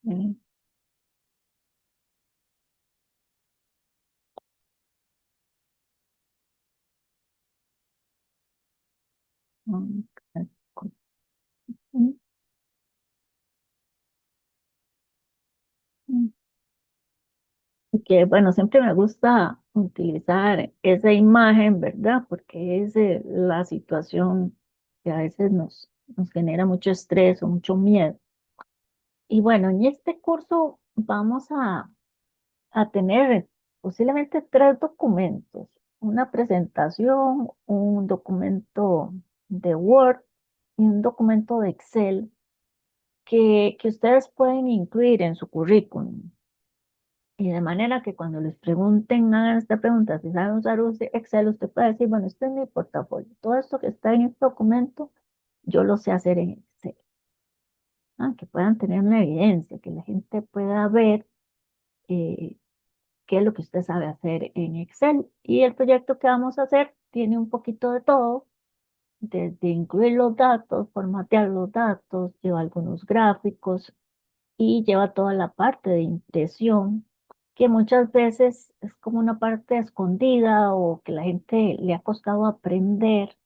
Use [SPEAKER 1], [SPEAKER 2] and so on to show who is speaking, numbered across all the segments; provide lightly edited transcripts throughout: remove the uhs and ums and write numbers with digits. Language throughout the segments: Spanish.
[SPEAKER 1] Mm, mm, mm, mm. Y que bueno, siempre me gusta utilizar esa imagen, ¿verdad? Porque es la situación que a veces nos genera mucho estrés o mucho miedo. Y bueno, en este curso vamos a tener posiblemente tres documentos, una presentación, un documento de Word y un documento de Excel que ustedes pueden incluir en su currículum. Y de manera que cuando les pregunten, hagan esta pregunta, si saben usar Excel, usted puede decir, bueno, este es mi portafolio. Todo esto que está en este documento, yo lo sé hacer en Excel. Que puedan tener una evidencia, que la gente pueda ver eh, qué es lo que usted sabe hacer en Excel. Y el proyecto que vamos a hacer tiene un poquito de todo, desde incluir los datos, formatear los datos, lleva algunos gráficos y lleva toda la parte de impresión, que muchas veces es como una parte escondida o que la gente le ha costado aprender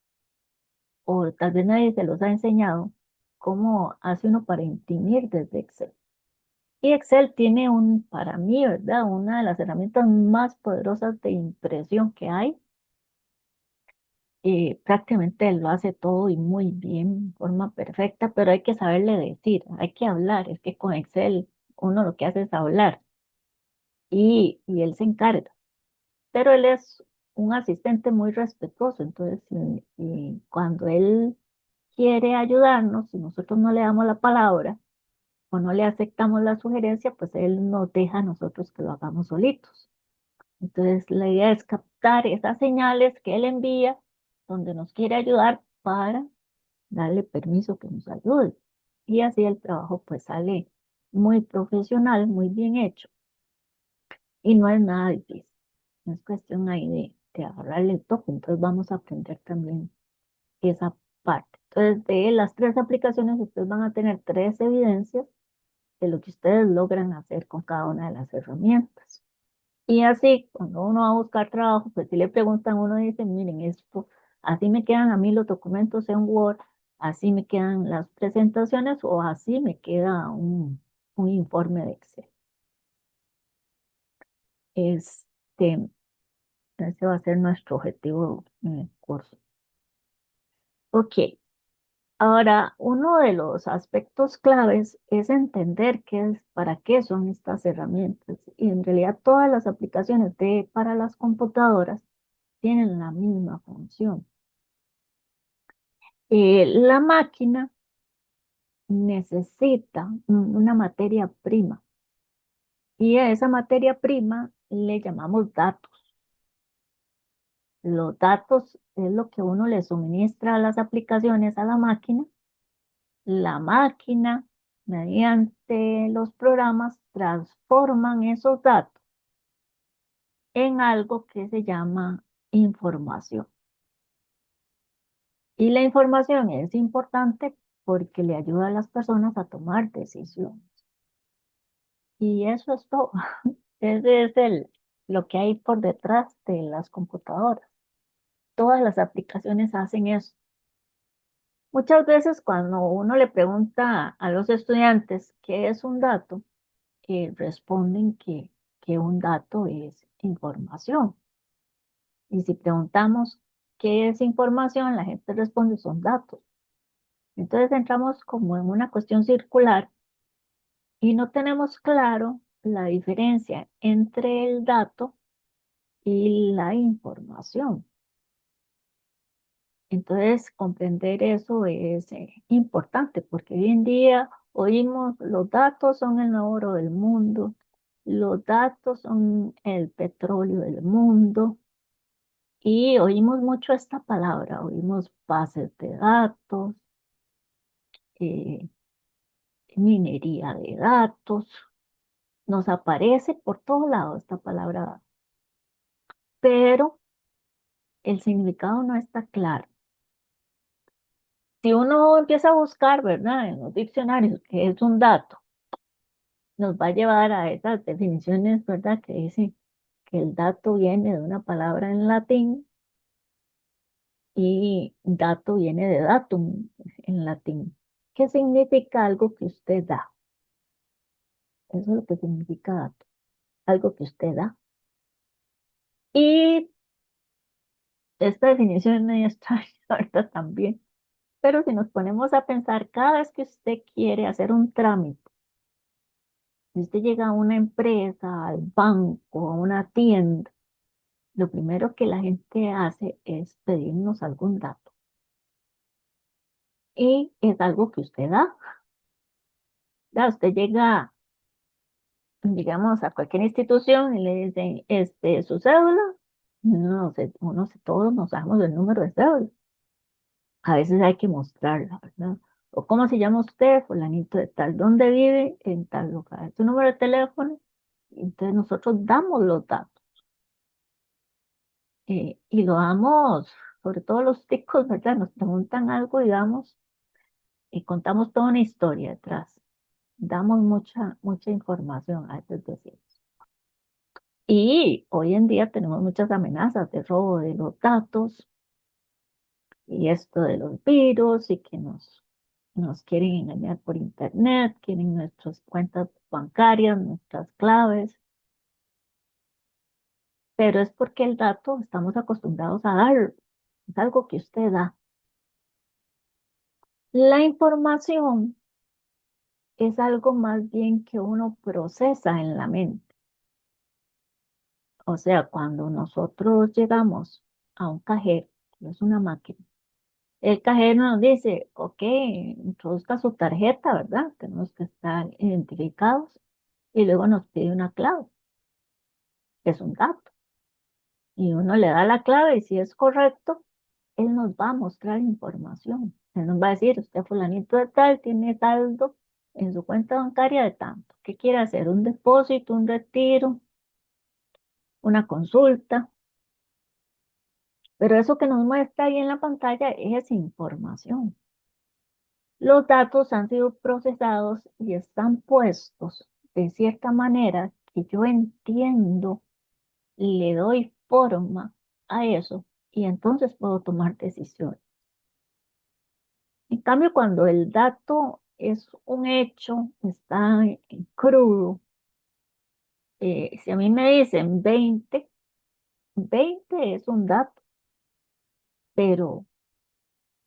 [SPEAKER 1] o tal vez nadie se los ha enseñado cómo hace uno para imprimir desde Excel. Y Excel tiene para mí, ¿verdad? Una de las herramientas más poderosas de impresión que hay. Prácticamente lo hace todo y muy bien, de forma perfecta, pero hay que saberle decir, hay que hablar. Es que con Excel uno lo que hace es hablar y él se encarga. Pero él es un asistente muy respetuoso, entonces cuando él quiere ayudarnos, si nosotros no le damos la palabra o no le aceptamos la sugerencia, pues él nos deja a nosotros que lo hagamos solitos. Entonces, la idea es captar esas señales que él envía, donde nos quiere ayudar para darle permiso que nos ayude. Y así el trabajo pues sale muy profesional, muy bien hecho. Y no es nada difícil. No es cuestión ahí de agarrarle el toque. Entonces vamos a aprender también esa parte. Entonces, de las tres aplicaciones, ustedes van a tener tres evidencias de lo que ustedes logran hacer con cada una de las herramientas. Y así, cuando uno va a buscar trabajo, pues si le preguntan, uno dice, miren, esto, así me quedan a mí los documentos en Word, así me quedan las presentaciones o así me queda un informe de Excel. Este, ese va a ser nuestro objetivo en el curso. Ok, ahora uno de los aspectos claves es entender para qué son estas herramientas. Y en realidad todas las aplicaciones para las computadoras tienen la misma función. La máquina necesita una materia prima y a esa materia prima le llamamos datos. Los datos es lo que uno le suministra a las aplicaciones a la máquina. La máquina, mediante los programas, transforman esos datos en algo que se llama información. Y la información es importante porque le ayuda a las personas a tomar decisiones. Y eso es todo. Ese es lo que hay por detrás de las computadoras. Todas las aplicaciones hacen eso. Muchas veces cuando uno le pregunta a los estudiantes qué es un dato, responden que un dato es información. Y si preguntamos qué es información, la gente responde son datos. Entonces entramos como en una cuestión circular y no tenemos claro la diferencia entre el dato y la información. Entonces, comprender eso es importante porque hoy en día oímos los datos son el nuevo oro del mundo, los datos son el petróleo del mundo y oímos mucho esta palabra, oímos bases de datos, eh, minería de datos, nos aparece por todos lados esta palabra, pero el significado no está claro. Si uno empieza a buscar, ¿verdad? En los diccionarios, qué es un dato, nos va a llevar a esas definiciones, ¿verdad? Que dicen que el dato viene de una palabra en latín y dato viene de datum en latín, que significa algo que usted da. Eso es lo que significa dato, algo que usted da. Y esta definición es medio extraña, ¿verdad? También. Pero si nos ponemos a pensar, cada vez que usted quiere hacer un trámite, si usted llega a una empresa, al banco, a una tienda, lo primero que la gente hace es pedirnos algún dato. Y es algo que usted da. Ya usted llega, digamos, a cualquier institución y le dicen, su cédula. No sé, todos nos damos el número de cédula. A veces hay que mostrarla, ¿verdad? O cómo se llama usted, fulanito de tal, dónde vive, en tal lugar, su número de teléfono. Entonces nosotros damos los datos y lo damos, sobre todo los ticos, ¿verdad? Nos preguntan algo y damos y contamos toda una historia detrás. Damos mucha información, a veces decimos. Y hoy en día tenemos muchas amenazas de robo de los datos y esto de los virus y que nos quieren engañar por internet, quieren nuestras cuentas bancarias, nuestras claves, pero es porque el dato estamos acostumbrados a dar, es algo que usted da. La información es algo más bien que uno procesa en la mente. O sea, cuando nosotros llegamos a un cajero, que es una máquina, el cajero nos dice, ok, introduzca su tarjeta, ¿verdad? Tenemos que estar identificados y luego nos pide una clave, que es un dato. Y uno le da la clave y si es correcto, él nos va a mostrar información. Él nos va a decir, usted fulanito de tal, tiene saldo en su cuenta bancaria de tanto. ¿Qué quiere hacer? ¿Un depósito, un retiro, una consulta? Pero eso que nos muestra ahí en la pantalla es información. Los datos han sido procesados y están puestos de cierta manera que yo entiendo, le doy forma a eso y entonces puedo tomar decisiones. En cambio, cuando el dato es un hecho, está en crudo, si a mí me dicen 20 es un dato, pero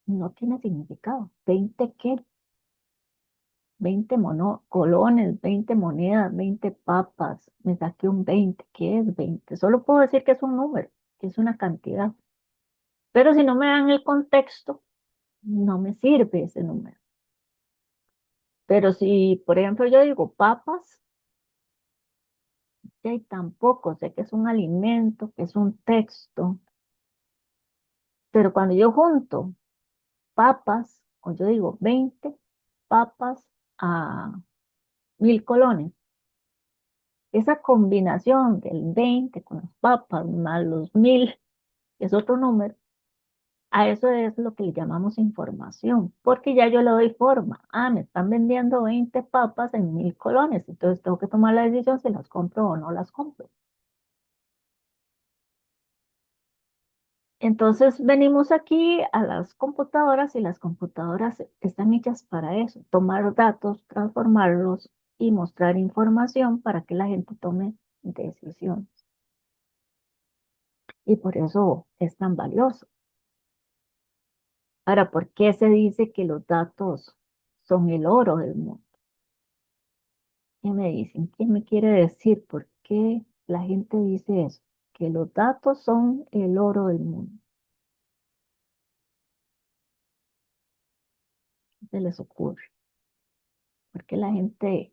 [SPEAKER 1] no tiene significado. ¿20 qué? 20 colones, 20 monedas, 20 papas, me saqué un 20. ¿Qué es 20? Solo puedo decir que es un número, que es una cantidad. Pero si no me dan el contexto, no me sirve ese número. Pero si, por ejemplo, yo digo papas, y tampoco sé que es un alimento, que es un texto. Pero cuando yo junto papas, o yo digo 20 papas a 1000 colones, esa combinación del 20 con las papas más los 1000 es otro número. A eso es lo que le llamamos información, porque ya yo le doy forma. Ah, me están vendiendo 20 papas en 1000 colones, entonces tengo que tomar la decisión si las compro o no las compro. Entonces venimos aquí a las computadoras y las computadoras están hechas para eso, tomar datos, transformarlos y mostrar información para que la gente tome decisiones. Y por eso es tan valioso. Ahora, ¿por qué se dice que los datos son el oro del mundo? ¿Qué me dicen? ¿Quién me quiere decir por qué la gente dice eso? Que los datos son el oro del mundo. ¿Qué se les ocurre? ¿Por qué la gente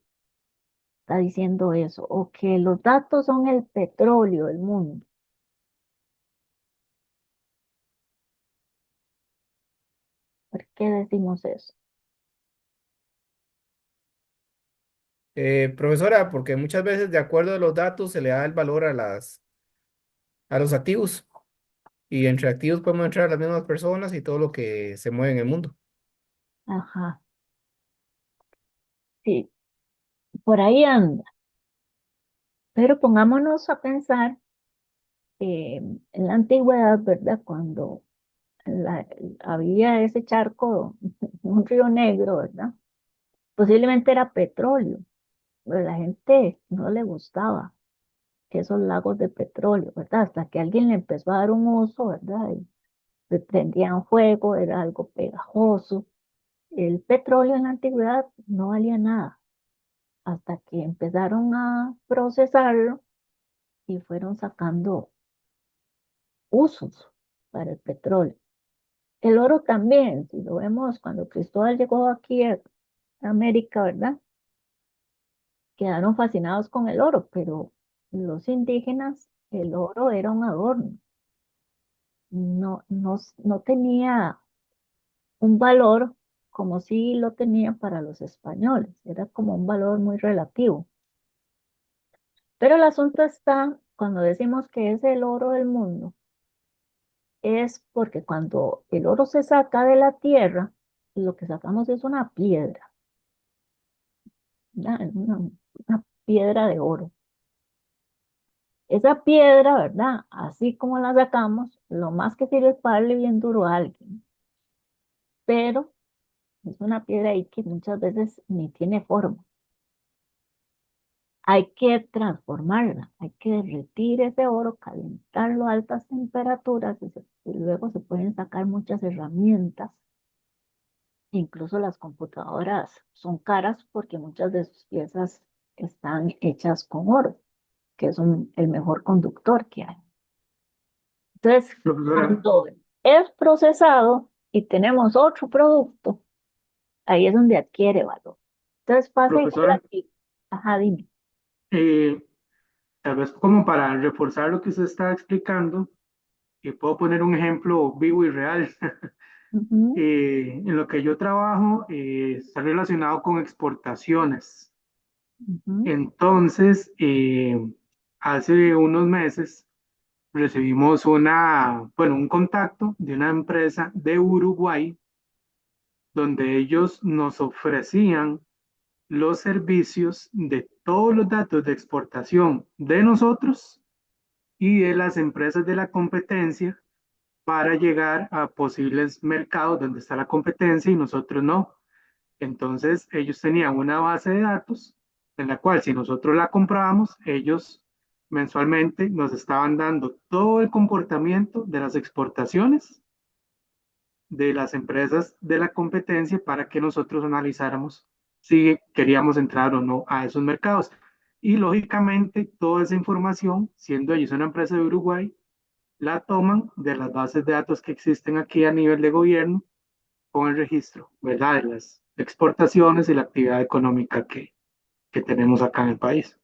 [SPEAKER 1] está diciendo eso? O que los datos son el petróleo del mundo. ¿Por qué decimos eso?
[SPEAKER 2] Profesora, porque muchas veces de acuerdo a los datos se le da el valor a a los activos y entre activos podemos entrar las mismas personas y todo lo que se mueve en el mundo.
[SPEAKER 1] Ajá, sí. por ahí anda. Pero pongámonos a pensar en la antigüedad, ¿verdad? Cuando la- había ese charco, un río Negro, ¿verdad? Posiblemente era petróleo, pero la gente no le gustaba esos lagos de petróleo, ¿verdad? Hasta que alguien le empezó a dar un uso, ¿verdad? Y le prendían fuego, era algo pegajoso. El petróleo en la antigüedad no valía nada, hasta que empezaron a procesarlo y fueron sacando usos para el petróleo. El oro también, si lo vemos cuando Cristóbal llegó aquí a América, ¿verdad? Quedaron fascinados con el oro, pero los indígenas, el oro era un adorno, no tenía un valor como si lo tenía para los españoles, era como un valor muy relativo. Pero el asunto está, cuando decimos que es el oro del mundo, es porque cuando el oro se saca de la tierra, lo que sacamos es una piedra, ¿verdad? Una piedra de oro. Esa piedra, ¿verdad? Así como la sacamos, lo más que sirve es para darle bien duro a alguien, pero es una piedra ahí que muchas veces ni tiene forma. Hay que transformarla, hay que derretir ese oro, calentarlo a altas temperaturas y luego se pueden sacar muchas herramientas. Incluso las computadoras son caras porque muchas de sus piezas están hechas con oro, que es el mejor conductor que hay. Entonces,
[SPEAKER 2] Profesora,
[SPEAKER 1] cuando es procesado y tenemos otro producto, ahí es donde adquiere valor. Entonces pasa igual
[SPEAKER 2] profesora,
[SPEAKER 1] aquí. Ajá, dime.
[SPEAKER 2] eh, tal vez como para reforzar lo que usted está explicando, puedo poner un ejemplo vivo y real.
[SPEAKER 1] Ujú,
[SPEAKER 2] En lo que yo trabajo está relacionado con exportaciones.
[SPEAKER 1] ujú,
[SPEAKER 2] Entonces, hace unos meses recibimos bueno, un contacto de una empresa de Uruguay donde ellos nos ofrecían los servicios de todos los datos de exportación de nosotros y de las empresas de la competencia para llegar a posibles mercados donde está la competencia y nosotros no. Entonces, ellos tenían una base de datos en la cual si nosotros la comprábamos, ellos mensualmente nos estaban dando todo el comportamiento de las exportaciones de las empresas de la competencia para que nosotros analizáramos si queríamos entrar o no a esos mercados. Y lógicamente, toda esa información, siendo ellos una empresa de Uruguay, la toman de las bases de datos que existen aquí a nivel de gobierno con el registro, ¿verdad? De las exportaciones y la actividad económica que tenemos acá en el país.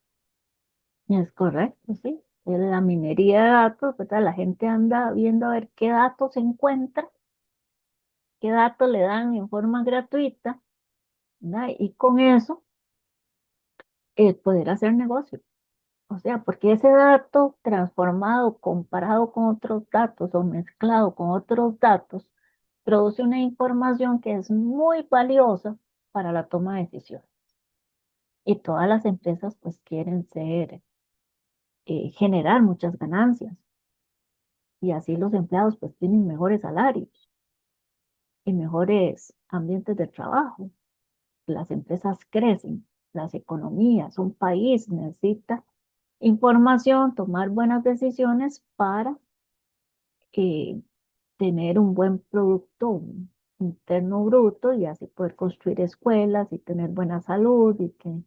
[SPEAKER 1] es correcto, sí. En la minería de datos, ¿verdad? La gente anda viendo a ver qué datos se encuentra, qué datos le dan en forma gratuita, ¿verdad? Y con eso poder hacer negocio. O sea, porque ese dato transformado, comparado con otros datos o mezclado con otros datos, produce una información que es muy valiosa para la toma de decisiones. Y todas las empresas pues quieren generar muchas ganancias. Y así los empleados pues tienen mejores salarios y mejores ambientes de trabajo. Las empresas crecen, las economías, un país necesita información, tomar buenas decisiones para eh, tener un buen producto interno bruto y así poder construir escuelas y tener buena salud y que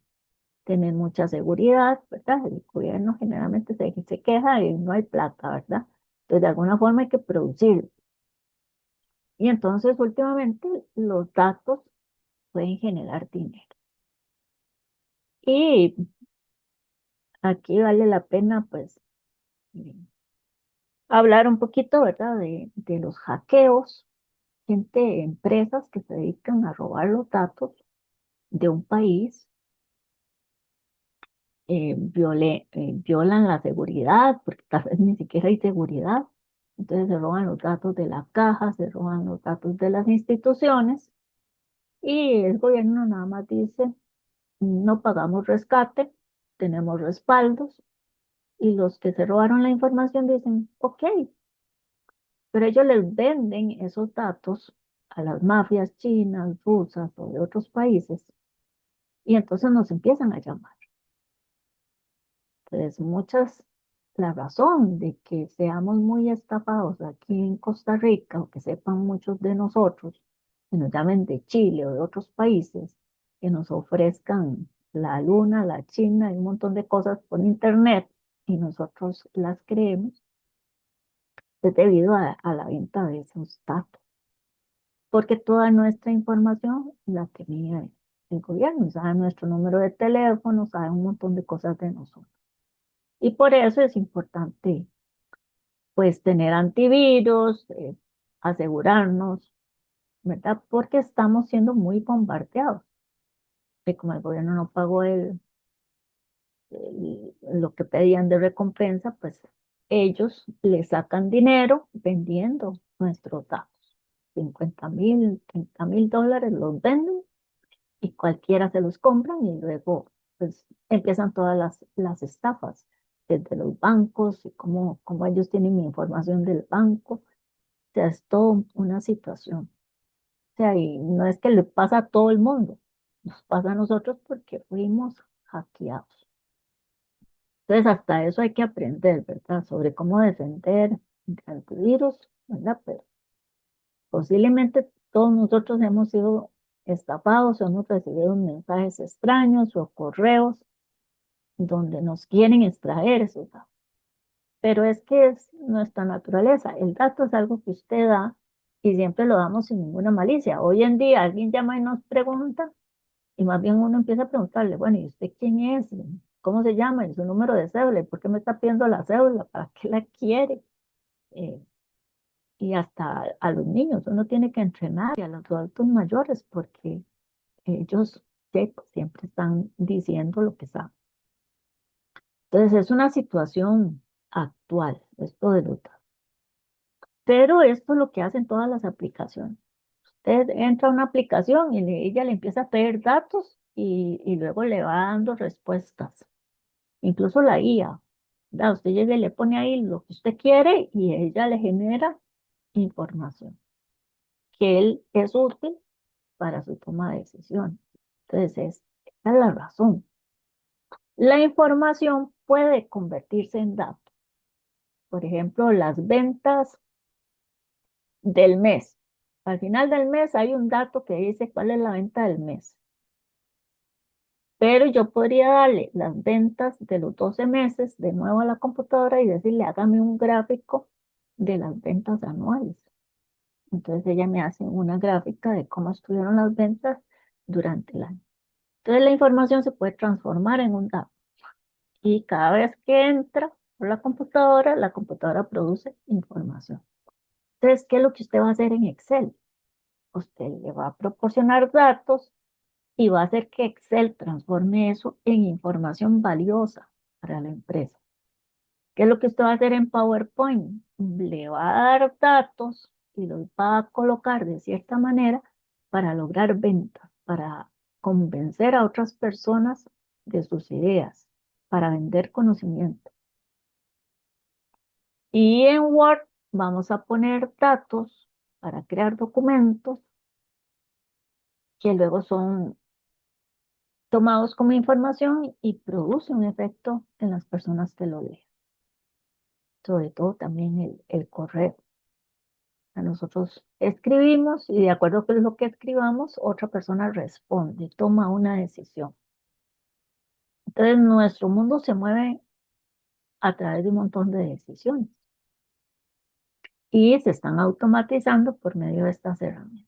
[SPEAKER 1] tener mucha seguridad, ¿verdad? El gobierno generalmente se queja y no hay plata, ¿verdad? Entonces, de alguna forma hay que producir. Y entonces, últimamente, los datos pueden generar dinero. Y aquí vale la pena, pues, eh, hablar un poquito, ¿verdad? De los hackeos, gente, empresas que se dedican a robar los datos de un país, violan la seguridad, porque tal vez ni siquiera hay seguridad. Entonces se roban los datos de la caja, se roban los datos de las instituciones y el gobierno nada más dice, no pagamos rescate, tenemos respaldos y los que se robaron la información dicen, ok, pero ellos les venden esos datos a las mafias chinas, rusas o de otros países y entonces nos empiezan a llamar. Entonces, la razón de que seamos muy estafados aquí en Costa Rica o que sepan muchos de nosotros, que nos llamen de Chile o de otros países, que nos ofrezcan la luna, la China y un montón de cosas por internet y nosotros las creemos, es debido a la venta de esos datos, porque toda nuestra información la tenía el gobierno, sabe nuestro número de teléfono, sabe un montón de cosas de nosotros. Y por eso es importante pues tener antivirus, asegurarnos, ¿verdad? Porque estamos siendo muy bombardeados. Y como el gobierno no pagó lo que pedían de recompensa, pues ellos le sacan dinero vendiendo nuestros datos. 50.000, 30.000 dólares los venden y cualquiera se los compran y luego pues empiezan todas las estafas desde los bancos y cómo ellos tienen mi información del banco. O sea, es toda una situación. O sea, y no es que le pasa a todo el mundo, nos pasa a nosotros porque fuimos hackeados. Entonces, hasta eso hay que aprender, ¿verdad? Sobre cómo defender de antivirus, ¿verdad? Pero posiblemente todos nosotros hemos sido estafados o hemos recibido mensajes extraños o correos donde nos quieren extraer esos datos. Pero es que es nuestra naturaleza. El dato es algo que usted da y siempre lo damos sin ninguna malicia. Hoy en día alguien llama y nos pregunta y más bien uno empieza a preguntarle, bueno, ¿y usted quién es? ¿Cómo se llama? ¿Y su número de cédula? ¿Y por qué me está pidiendo la cédula? ¿Para qué la quiere? Eh, y hasta a los niños uno tiene que entrenar y a los adultos mayores porque ellos pues, siempre están diciendo lo que saben. Entonces es una situación actual, esto de los datos. Pero esto es lo que hacen todas las aplicaciones. Usted entra a una aplicación y ella le empieza a pedir datos y luego le va dando respuestas. Incluso la IA, ¿verdad? Usted llega y le pone ahí lo que usted quiere y ella le genera información que él es útil para su toma de decisiones. Entonces, esa es la razón. La información puede convertirse en datos. Por ejemplo, las ventas del mes. Al final del mes hay un dato que dice cuál es la venta del mes. Pero yo podría darle las ventas de los 12 meses de nuevo a la computadora y decirle, hágame un gráfico de las ventas anuales. Entonces ella me hace una gráfica de cómo estuvieron las ventas durante el año. Entonces la información se puede transformar en un dato. Y cada vez que entra por la computadora produce información. Entonces, ¿qué es lo que usted va a hacer en Excel? Usted le va a proporcionar datos y va a hacer que Excel transforme eso en información valiosa para la empresa. ¿Qué es lo que usted va a hacer en PowerPoint? Le va a dar datos y los va a colocar de cierta manera para lograr ventas, para convencer a otras personas de sus ideas, para vender conocimiento. Y en Word vamos a poner datos para crear documentos que luego son tomados como información y produce un efecto en las personas que lo leen. Sobre todo también el correo. A nosotros escribimos y de acuerdo con lo que escribamos, otra persona responde, toma una decisión. Entonces nuestro mundo se mueve a través de un montón de decisiones y se están automatizando por medio de estas herramientas.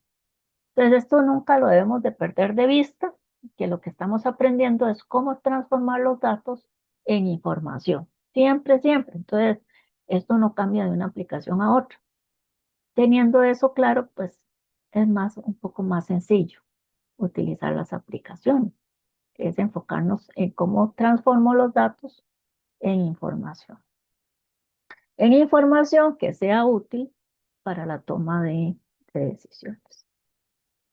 [SPEAKER 1] Entonces esto nunca lo debemos de perder de vista, que lo que estamos aprendiendo es cómo transformar los datos en información. Siempre, siempre. Entonces, esto no cambia de una aplicación a otra. Teniendo eso claro, pues es un poco más sencillo utilizar las aplicaciones. Es enfocarnos en cómo transformo los datos en información. En información que sea útil para la toma de decisiones.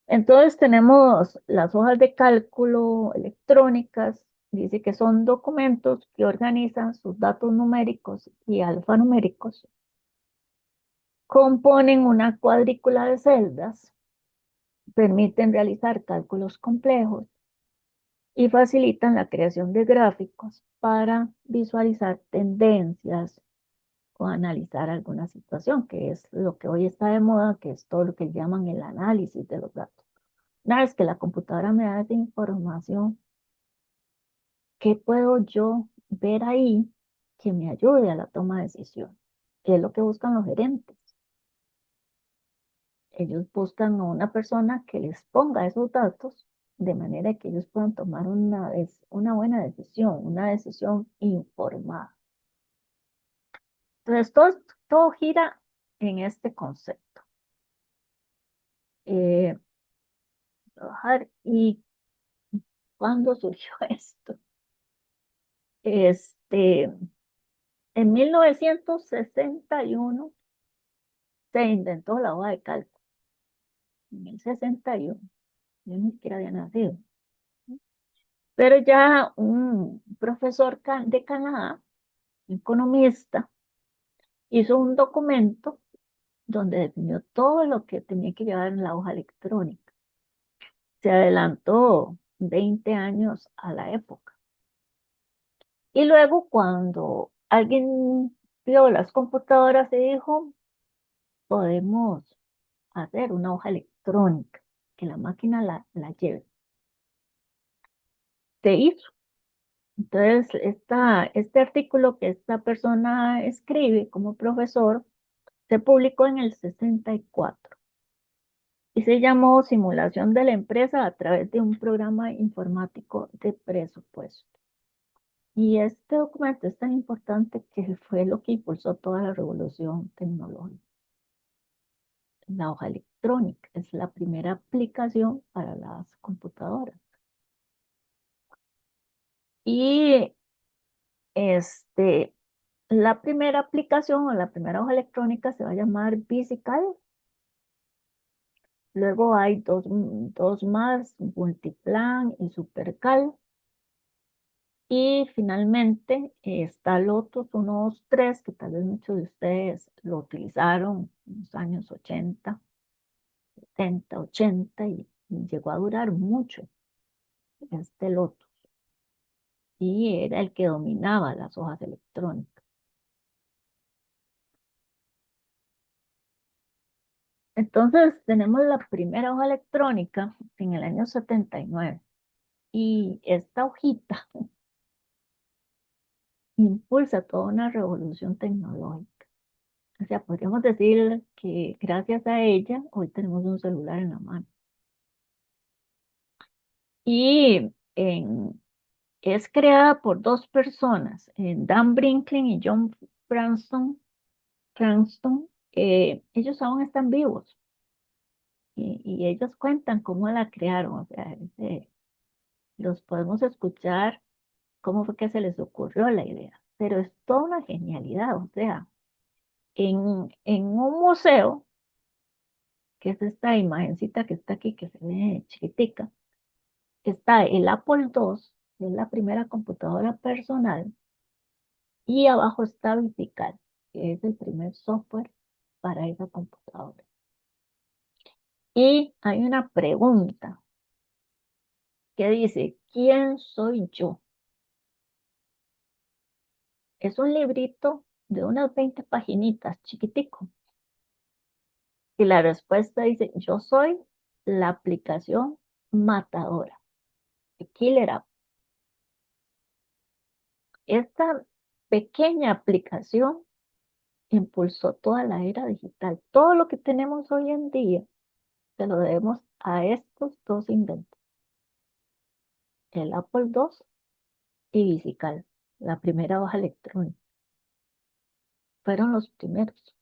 [SPEAKER 1] Entonces tenemos las hojas de cálculo electrónicas, dice que son documentos que organizan sus datos numéricos y alfanuméricos, componen una cuadrícula de celdas, permiten realizar cálculos complejos y facilitan la creación de gráficos para visualizar tendencias o analizar alguna situación, que es lo que hoy está de moda, que es todo lo que llaman el análisis de los datos. Una vez que la computadora me da esa información, ¿qué puedo yo ver ahí que me ayude a la toma de decisión? ¿Qué es lo que buscan los gerentes? Ellos buscan a una persona que les ponga esos datos de manera que ellos puedan tomar una buena decisión, una decisión informada. Entonces, todo gira en este concepto. Eh, Trabajar. ¿Y cuándo surgió esto? Este, en 1961 se inventó la hoja de cálculo. En el 61, yo ni siquiera había nacido. Pero ya un profesor de Canadá, un economista, hizo un documento donde definió todo lo que tenía que llevar en la hoja electrónica. Se adelantó 20 años a la época. Y luego cuando alguien vio las computadoras, se dijo, podemos hacer una hoja electrónica, que la máquina la lleve. Se hizo. Entonces, este artículo que esta persona escribe como profesor se publicó en el 64 y se llamó Simulación de la empresa a través de un programa informático de presupuesto. Y este documento es tan importante que fue lo que impulsó toda la revolución tecnológica. La hoja electrónica es la primera aplicación para las computadoras. Y este, la primera aplicación o la primera hoja electrónica se va a llamar VisiCal. Luego hay dos más, Multiplan y Supercal. Y finalmente está Lotus 1, 2, 3, que tal vez muchos de ustedes lo utilizaron en los años 80, 70, 80 y llegó a durar mucho este Lotus. Y era el que dominaba las hojas electrónicas. Entonces tenemos la primera hoja electrónica en el año 79 y esta hojita impulsa toda una revolución tecnológica. O sea, podríamos decir que gracias a ella hoy tenemos un celular en la mano. Y es creada por dos personas, Dan Brinkley y John Cranston. Ellos aún están vivos y ellos cuentan cómo la crearon. O sea, los podemos escuchar cómo fue que se les ocurrió la idea. Pero es toda una genialidad. O sea, en un museo, que es esta imagencita que está aquí, que se ve chiquitica, está el Apple II, que es la primera computadora personal, y abajo está Vitical, que es el primer software para esa computadora. Y hay una pregunta que dice, ¿quién soy yo? Es un librito de unas 20 paginitas, chiquitico. Y la respuesta dice, yo soy la aplicación matadora, the Killer App. Esta pequeña aplicación impulsó toda la era digital. Todo lo que tenemos hoy en día se lo debemos a estos dos inventos, el Apple II y Visical, la primera hoja electrónica. Fueron los primeros.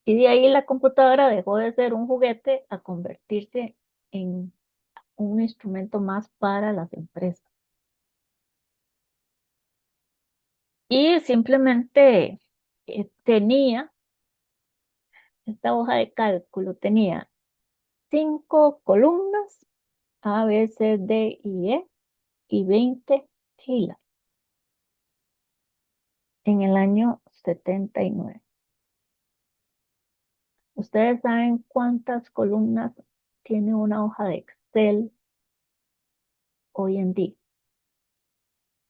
[SPEAKER 1] Y de ahí la computadora dejó de ser un juguete a convertirse en un instrumento más para las empresas. Y simplemente esta hoja de cálculo tenía 5 columnas, A, B, C, D y E, y 20 filas en el año 79. ¿Ustedes saben cuántas columnas tiene una hoja de Excel hoy en día?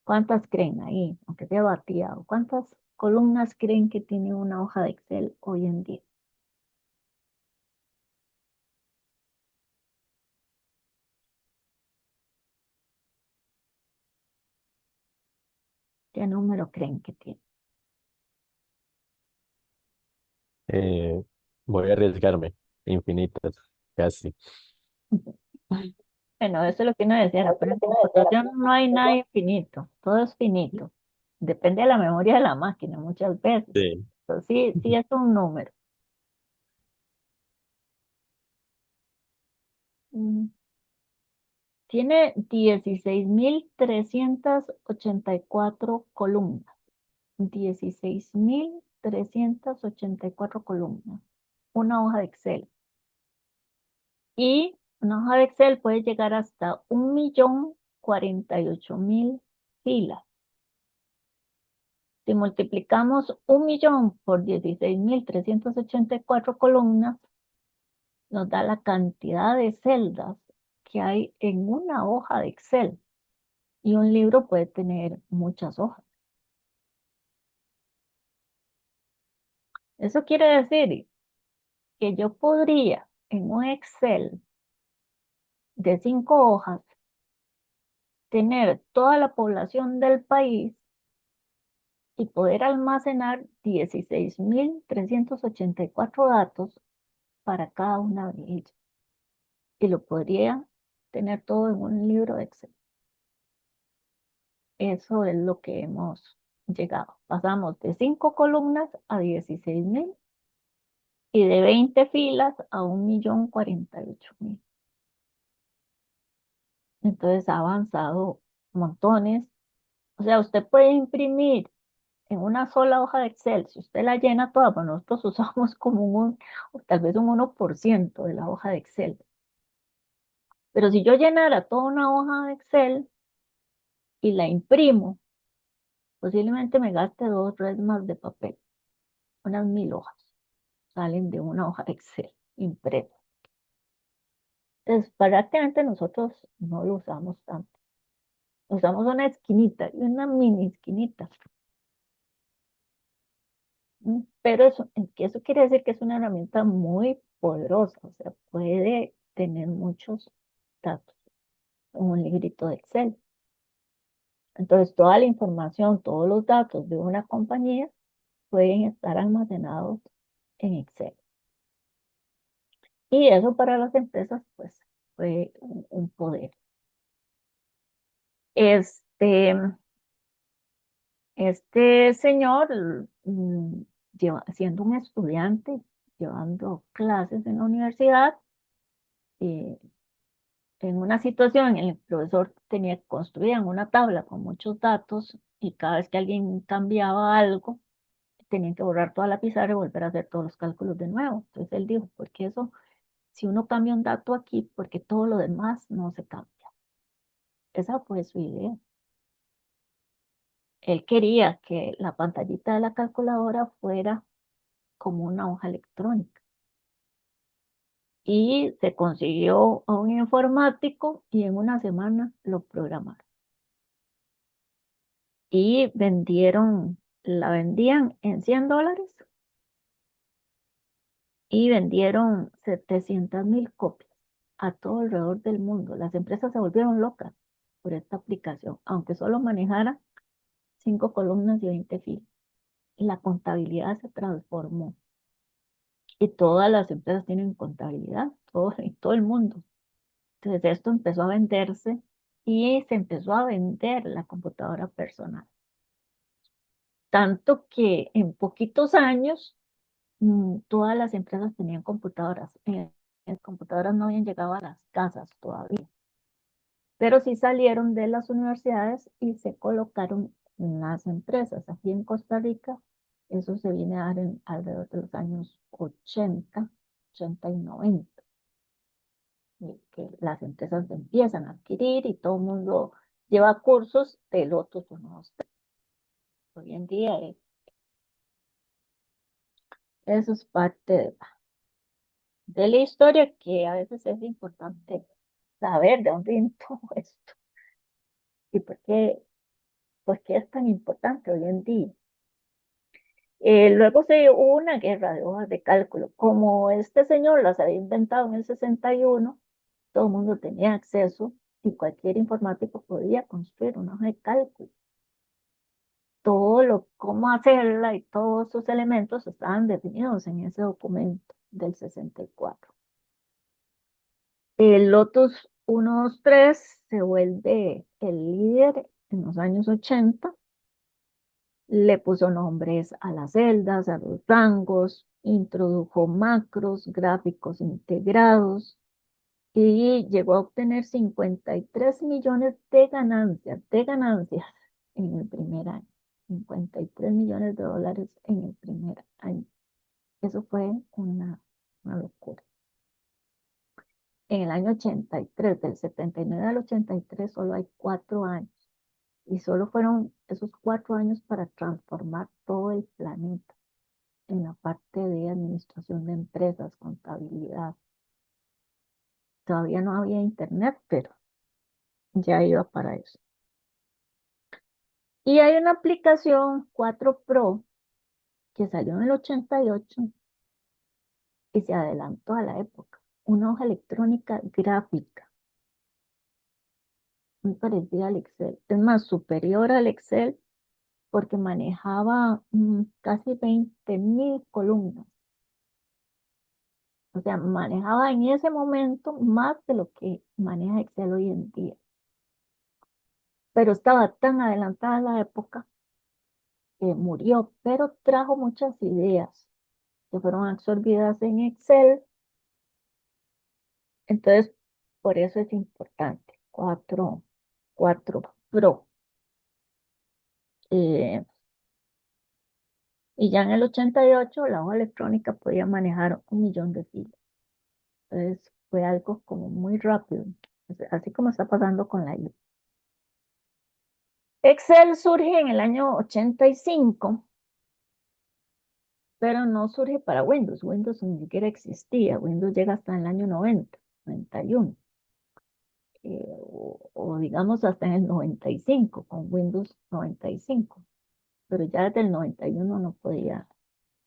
[SPEAKER 1] ¿Cuántas creen ahí, aunque sea bateado? ¿Cuántas columnas creen que tiene una hoja de Excel hoy en día? ¿Qué número creen que tiene?
[SPEAKER 3] Eh, Voy a arriesgarme. Infinitas, casi.
[SPEAKER 1] Bueno, eso es lo que uno decía, pero en computación no hay nada infinito, todo es finito. Depende de la memoria de la máquina muchas veces.
[SPEAKER 3] Sí.
[SPEAKER 1] Pero sí, sí es un número. Mm, Tiene 16.384 columnas. 16.384 columnas. Una hoja de Excel. Y una hoja de Excel puede llegar hasta 1.048.000 filas. Si multiplicamos 1.000.000 por 16.384 columnas, nos da la cantidad de celdas que hay en una hoja de Excel. Y un libro puede tener muchas hojas. Eso quiere decir que yo podría en un Excel de 5 hojas tener toda la población del país y poder almacenar 16.384 datos para cada una de ellas. Y lo podría tener todo en un libro de Excel. Eso es lo que hemos llegado. Pasamos de 5 columnas a 16.000 y de 20 filas a 1.048.000. Entonces ha avanzado montones. O sea, usted puede imprimir en una sola hoja de Excel, si usted la llena toda, pues nosotros usamos como o tal vez un 1% de la hoja de Excel. Pero si yo llenara toda una hoja de Excel y la imprimo, posiblemente me gaste 2 resmas de papel, unas 1.000 hojas salen de una hoja de Excel impresa. Entonces, prácticamente nosotros no lo usamos tanto. Usamos una esquinita y una mini esquinita. Pero eso quiere decir que es una herramienta muy poderosa, o sea, puede tener muchos datos en un librito de Excel. Entonces, toda la información, todos los datos de una compañía pueden estar almacenados en Excel. Y eso para las empresas, pues, fue un poder. Este, este señor, siendo un estudiante, llevando clases en la universidad, eh, en una situación en la que el profesor tenía que construir una tabla con muchos datos y cada vez que alguien cambiaba algo, tenían que borrar toda la pizarra y volver a hacer todos los cálculos de nuevo. Entonces él dijo, porque eso, si uno cambia un dato aquí, porque todo lo demás no se cambia. Esa fue su idea. Él quería que la pantallita de la calculadora fuera como una hoja electrónica. Y se consiguió a un informático y en una semana lo programaron. Y la vendían en $100 y vendieron 700.000 copias a todo alrededor del mundo. Las empresas se volvieron locas por esta aplicación, aunque solo manejara 5 columnas y 20 filas. La contabilidad se transformó y todas las empresas tienen contabilidad, en todo el mundo. Entonces esto empezó a venderse y se empezó a vender la computadora personal. Tanto que en poquitos años todas las empresas tenían computadoras. Las computadoras no habían llegado a las casas todavía, pero sí salieron de las universidades y se colocaron en las empresas. Aquí en Costa Rica, eso se viene a dar alrededor de los años 80, 80 y 90. que las empresas empiezan a adquirir y todo el mundo lleva cursos de Lotus 1, 2, 3. Hoy en día eso es parte de la historia que a veces es importante saber de dónde viene todo esto y por qué es tan importante hoy en día. Luego hubo una guerra de hojas de cálculo. Como este señor las había inventado en el 61, todo el mundo tenía acceso y cualquier informático podía construir una hoja de cálculo. Cómo hacerla y todos sus elementos estaban definidos en ese documento del 64. El Lotus 123 se vuelve el líder en los años 80. Le puso nombres a las celdas, a los rangos, introdujo macros, gráficos integrados y llegó a obtener 53 millones de ganancias en el primer año. 53 millones de dólares en el primer año. Eso fue una locura. En el año 83, del 79 al 83, solo hay 4 años. Y solo fueron esos 4 años para transformar todo el planeta en la parte de administración de empresas, contabilidad. Todavía no había internet, pero ya iba para eso. Y hay una aplicación 4 Pro que salió en el 88 y se adelantó a la época. Una hoja electrónica gráfica, muy parecida al Excel. Es más, superior al Excel porque manejaba casi 20.000 columnas. O sea, manejaba en ese momento más de lo que maneja Excel hoy en día. Pero estaba tan adelantada a la época que murió, pero trajo muchas ideas que fueron absorbidas en Excel. Entonces, por eso es importante. 4 Pro. Eh, y ya en el 88 la hoja electrónica podía manejar 1 millón de filas. Entonces, fue algo como muy rápido, así como está pasando con la IA. Excel surge en el año 85, pero no surge para Windows. Windows ni siquiera existía. Windows llega hasta el año 90, 91, o digamos hasta en el 95, con Windows 95. Pero ya desde el 91 no podía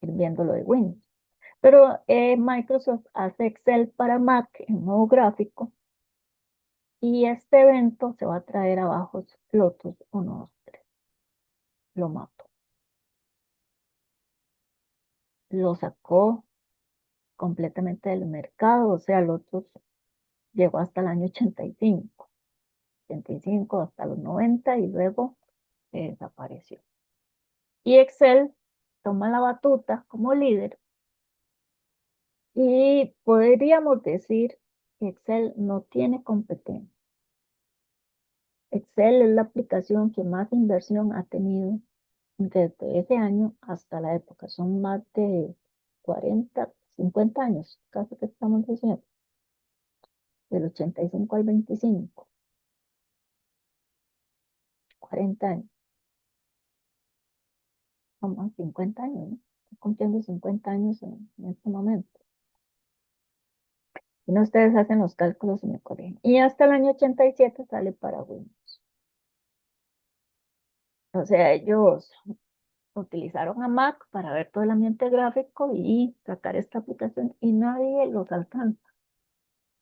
[SPEAKER 1] ir viendo lo de Windows. Pero Microsoft hace Excel para Mac en modo gráfico y este evento se va a traer abajo Lotus 1, 2, 3. Lo mató. Lo sacó completamente del mercado, o sea, Lotus llegó hasta el año 85 hasta los 90 y luego desapareció. Y Excel toma la batuta como líder y podríamos decir que Excel no tiene competencia. Excel es la aplicación que más inversión ha tenido desde ese año hasta la época. Son más de 40, 50 años, casi que estamos diciendo, del 85 al 25, 40 años, como 50 años, ¿no? Estoy cumpliendo 50 años en este momento. Y no, ustedes hacen los cálculos y me corrigen. Y hasta el año 87 sale para Windows. O sea, ellos utilizaron a Mac para ver todo el ambiente gráfico y sacar esta aplicación y nadie los alcanza.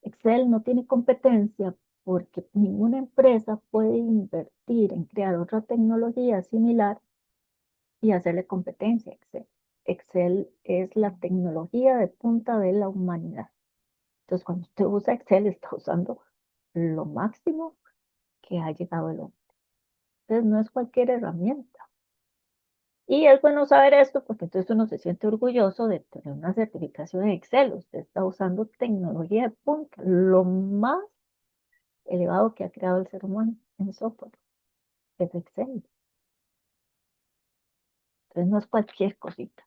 [SPEAKER 1] Excel no tiene competencia porque ninguna empresa puede invertir en crear otra tecnología similar y hacerle competencia a Excel. Excel es la tecnología de punta de la humanidad. Entonces, cuando usted usa Excel, está usando lo máximo que ha llegado el hombre. Entonces, no es cualquier herramienta. Y es bueno saber esto porque entonces uno se siente orgulloso de tener una certificación en Excel. Usted está usando tecnología de punta, lo más elevado que ha creado el ser humano en software, es Excel. Entonces no es cualquier cosita.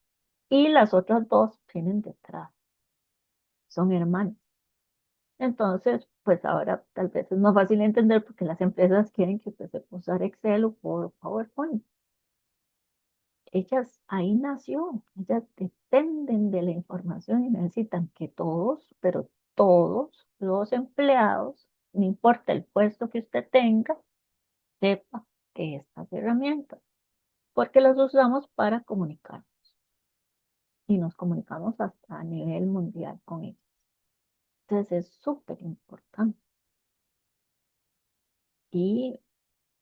[SPEAKER 1] Y las otras dos vienen detrás, son hermanas. Entonces, pues ahora tal vez es más fácil entender porque las empresas quieren que usted sepa usar Excel o por PowerPoint. Ellas, ahí nació, ellas dependen de la información y necesitan que todos, pero todos los empleados, no importa el puesto que usted tenga, sepa que estas herramientas, porque las usamos para comunicar y nos comunicamos hasta a nivel mundial con ellas. Entonces es súper importante. Y,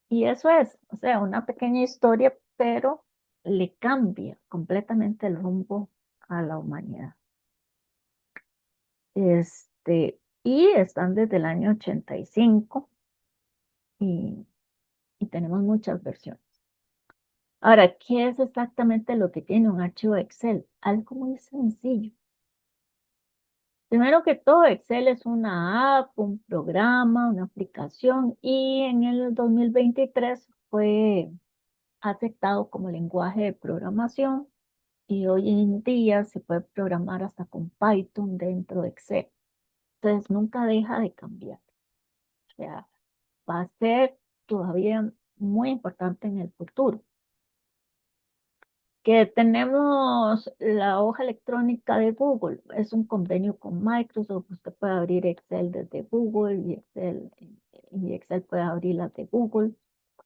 [SPEAKER 1] y eso es, o sea, una pequeña historia, pero le cambia completamente el rumbo a la humanidad. Y están desde el año 85 y, y tenemos muchas versiones. Ahora, ¿qué es exactamente lo que tiene un archivo Excel? Algo muy sencillo. Primero que todo, Excel es una app, un programa, una aplicación y en el 2023 fue aceptado como lenguaje de programación y hoy en día se puede programar hasta con Python dentro de Excel. Entonces nunca deja de cambiar. O sea, va a ser todavía muy importante en el futuro. Que tenemos la hoja electrónica de Google, es un convenio con Microsoft, usted puede abrir Excel desde Google y Excel puede abrir la de Google,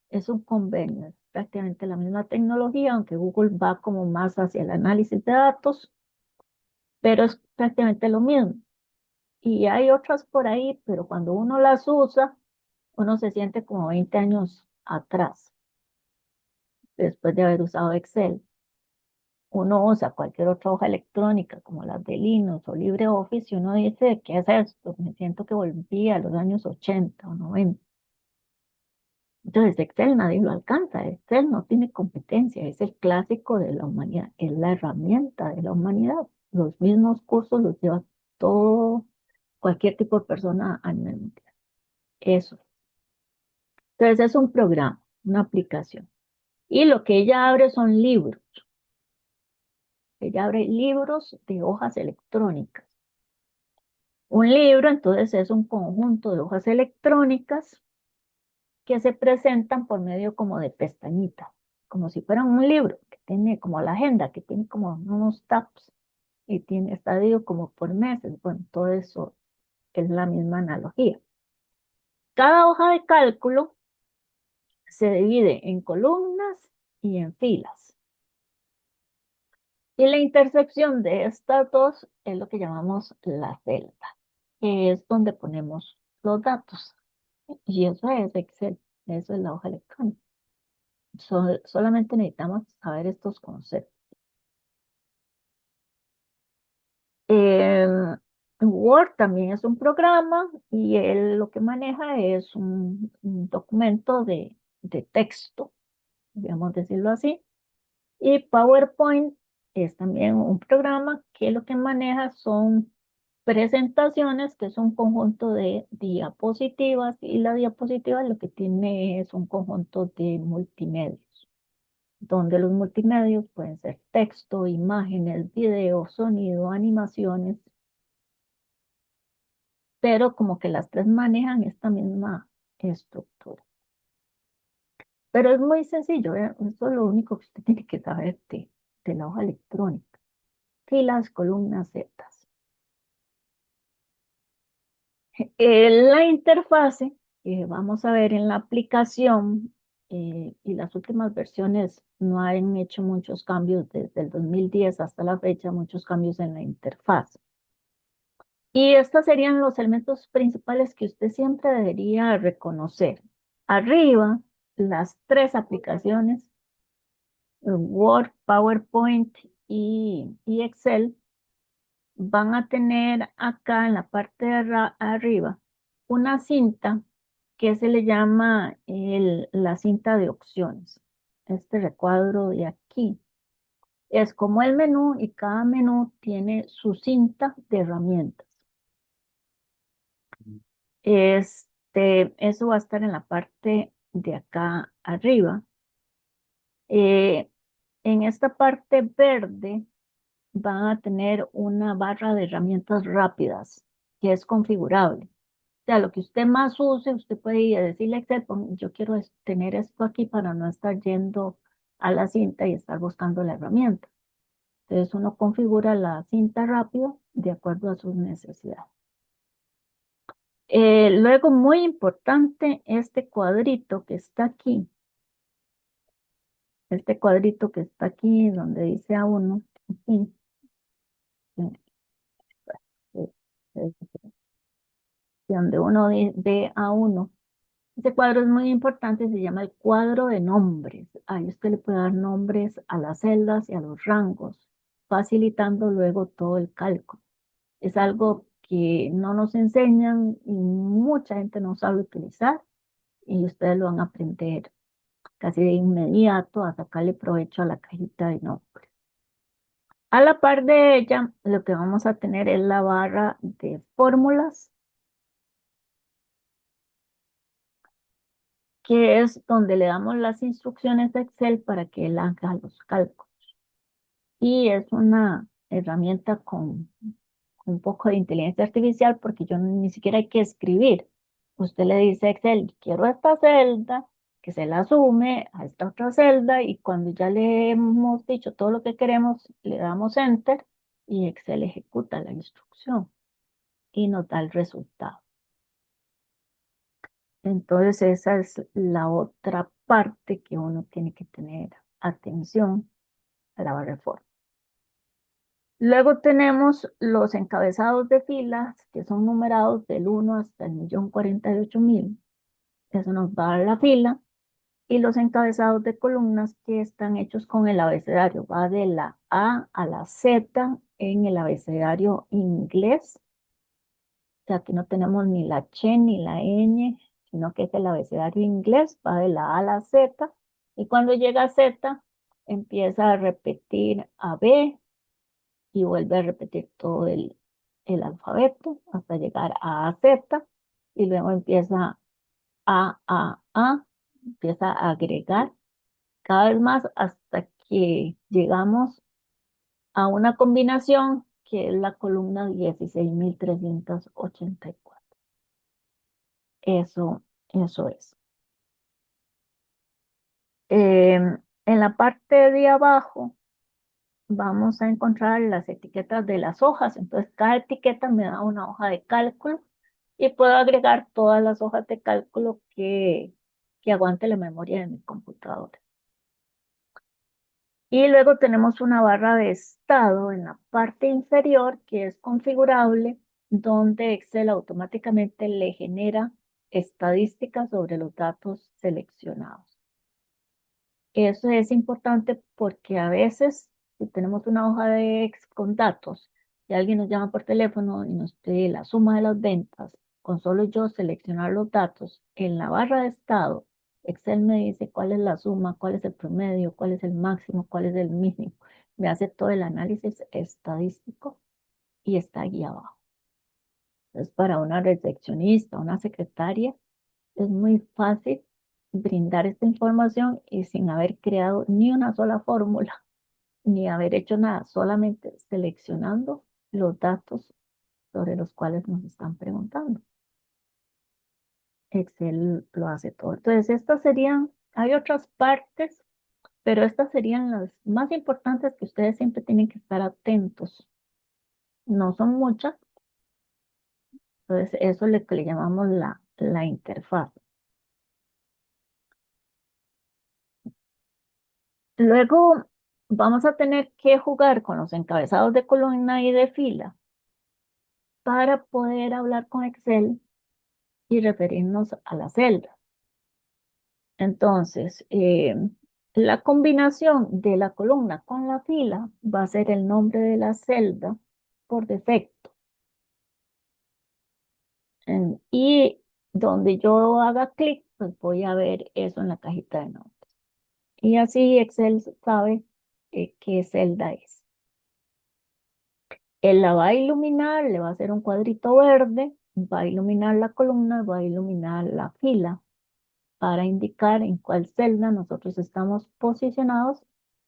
[SPEAKER 1] es un convenio, es prácticamente la misma tecnología, aunque Google va como más hacia el análisis de datos, pero es prácticamente lo mismo. Y hay otras por ahí, pero cuando uno las usa, uno se siente como 20 años atrás, después de haber usado Excel. Uno usa cualquier otra hoja electrónica como las de Linux o LibreOffice y uno dice, ¿qué es esto? Me siento que volví a los años 80 o 90. Entonces Excel nadie lo alcanza, Excel no tiene competencia, es el clásico de la humanidad, es la herramienta de la humanidad. Los mismos cursos los lleva todo, cualquier tipo de persona a nivel mundial. Eso. Entonces es un programa, una aplicación. Y lo que ella abre son libros. Ella abre libros de hojas electrónicas. Un libro, entonces, es un conjunto de hojas electrónicas que se presentan por medio como de pestañitas, como si fueran un libro, que tiene como la agenda, que tiene como unos tabs y tiene, está dividido como por meses. Bueno, todo eso es la misma analogía. Cada hoja de cálculo se divide en columnas y en filas. Y la intersección de estas dos es lo que llamamos la celda, que es donde ponemos los datos. Y eso es Excel, eso es la hoja electrónica. Solamente necesitamos saber estos conceptos. Em, Word también es un programa y él lo que maneja es un documento de texto, digamos decirlo así. Y PowerPoint es también un programa que lo que maneja son presentaciones, que es un conjunto de diapositivas, y la diapositiva lo que tiene es un conjunto de multimedios, donde los multimedios pueden ser texto, imágenes, video, sonido, animaciones, pero como que las tres manejan esta misma estructura. Pero es muy sencillo, ¿eh? Eso es lo único que usted tiene que saber de la hoja electrónica. Filas, columnas, zetas. La interfase que vamos a ver en la aplicación y las últimas versiones no han hecho muchos cambios desde el 2010 hasta la fecha, muchos cambios en la interfaz. Y estos serían los elementos principales que usted siempre debería reconocer. Arriba, las tres aplicaciones, Word, PowerPoint y Excel, van a tener acá en la parte de arriba una cinta que se le llama la cinta de opciones. Este recuadro de aquí es como el menú y cada menú tiene su cinta de herramientas. Eso va a estar en la parte de acá arriba. Eh, en esta parte verde van a tener una barra de herramientas rápidas que es configurable. O sea, lo que usted más use, usted puede ir a decirle a Excel, yo quiero tener esto aquí para no estar yendo a la cinta y estar buscando la herramienta. Entonces uno configura la cinta rápido de acuerdo a sus necesidades. Luego, muy importante, este cuadrito que está aquí, donde dice A1, aquí, eh, eh, eh, donde uno ve A1. Este cuadro es muy importante, se llama el cuadro de nombres. Ahí usted le puede dar nombres a las celdas y a los rangos, facilitando luego todo el cálculo. Es algo que no nos enseñan y mucha gente no sabe utilizar y ustedes lo van a aprender casi de inmediato a sacarle provecho a la cajita de nombres. A la par de ella, lo que vamos a tener es la barra de fórmulas, que es donde le damos las instrucciones de Excel para que él haga los cálculos. Y es una herramienta con un poco de inteligencia artificial porque yo ni siquiera hay que escribir. Usted le dice a Excel, quiero esta celda, que se la sume a esta otra celda y cuando ya le hemos dicho todo lo que queremos, le damos Enter y Excel ejecuta la instrucción y nos da el resultado. Entonces esa es la otra parte que uno tiene que tener atención a la barra de forma. Luego tenemos los encabezados de filas que son numerados del 1 hasta el 1.048.000. Eso nos va a dar la fila. Y los encabezados de columnas que están hechos con el abecedario. Va de la A a la Z en el abecedario inglés. O sea, aquí no tenemos ni la H ni la Ñ, sino que es el abecedario inglés. Va de la A a la Z. Y cuando llega a Z, empieza a repetir a B, y vuelve a repetir todo el alfabeto hasta llegar a Z y luego empieza A, empieza a agregar cada vez más hasta que llegamos a una combinación que es la columna 16.384. Eso es. En la parte de abajo vamos a encontrar las etiquetas de las hojas. Entonces, cada etiqueta me da una hoja de cálculo y puedo agregar todas las hojas de cálculo que aguante la memoria de mi computadora. Y luego tenemos una barra de estado en la parte inferior que es configurable, donde Excel automáticamente le genera estadísticas sobre los datos seleccionados. Eso es importante porque a veces, si tenemos una hoja con datos y alguien nos llama por teléfono y nos pide la suma de las ventas, con solo yo seleccionar los datos en la barra de estado, Excel me dice cuál es la suma, cuál es el promedio, cuál es el máximo, cuál es el mínimo. Me hace todo el análisis estadístico y está aquí abajo. Entonces, para una recepcionista, una secretaria, es muy fácil brindar esta información y sin haber creado ni una sola fórmula, ni haber hecho nada, solamente seleccionando los datos sobre los cuales nos están preguntando. Excel lo hace todo. Entonces, hay otras partes, pero estas serían las más importantes que ustedes siempre tienen que estar atentos. No son muchas, entonces eso es lo que le llamamos la interfaz. Luego vamos a tener que jugar con los encabezados de columna y de fila para poder hablar con Excel y referirnos a la celda. Entonces, la combinación de la columna con la fila va a ser el nombre de la celda por defecto. Y donde yo haga clic, pues voy a ver eso en la cajita de nombres. Y así Excel sabe qué celda es. Él la va a iluminar, le va a hacer un cuadrito verde, va a iluminar la columna, va a iluminar la fila para indicar en cuál celda nosotros estamos posicionados